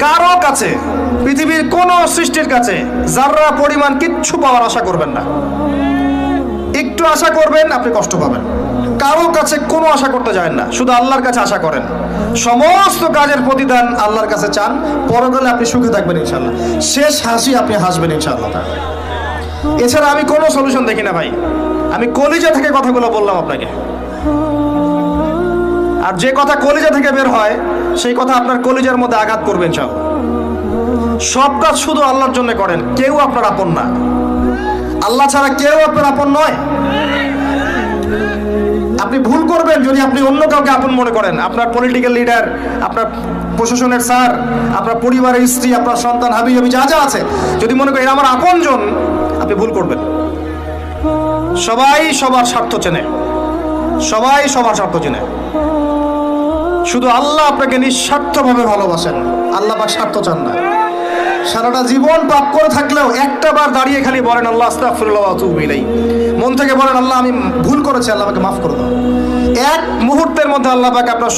কারো কাছে, পৃথিবীর কোন সৃষ্টির কাছে যাররা পরিমাণ কিচ্ছু পাওয়ার আশা করবেন না। একটু আশা করবেন, আপনি কষ্ট পাবেন। কারো কাছে কোনো আশা করতে যায় না, শুধু আল্লাহর কাছে আশা করেন। সমস্ত কাজের প্রতিদান আল্লাহর কাছে চান, পরকালে আপনি সুখে থাকবেন ইনশাআল্লাহ। শেষ হাসি আপনি হাসবেন ইনশাআল্লাহ। এছাড়া আমি কোনো সলিউশন দেখি না ভাই। আমি কলিজা থেকে কথাগুলো বললাম আপনাকে, আর যে কথা কলিজা থেকে বের হয় সেই কথা আপনার কলিজার মধ্যে আঘাত করবে ইনশাআল্লাহ। সব কাজ শুধু আল্লাহর জন্য করেন, কেউ আপনার আপন না। আল্লাহ ছাড়া কেউ আপনার আপন নয়। আপনি ভুল করবেন যদি আপনি অন্য কাউকে আপন মনে করেন। আপনার পলিটিক্যাল লিডার, আপনার প্রশাসনের স্যার, আপনার পরিবারের স্ত্রী, আপনার সন্তান, হাবি হাবি যা যা আছে, যদি মনে করেন আমার আপনজন, আপনি ভুল করবেন। সবাই সবার স্বার্থ চেনে, সবাই সবার স্বার্থ চেনে। শুধু আল্লাহ আপনাকে নিঃস্বার্থভাবে ভালোবাসেন, আল্লাহ পাক স্বার্থ চান না। সারাটা জীবন পাপ করে থাকলেও একটা বার দাঁড়িয়ে খালি বলেন আল্লাহ আস্তাগফিরুল্লাহ ওয়া আতুবু ইলাইহি। মন থেকে বলেন আল্লাহ আমি ভুল করেছি, আল্লাহ আমাকে মাফ করে দাও। এক মুহূর্তের মধ্যে আল্লাহ পাক আপনার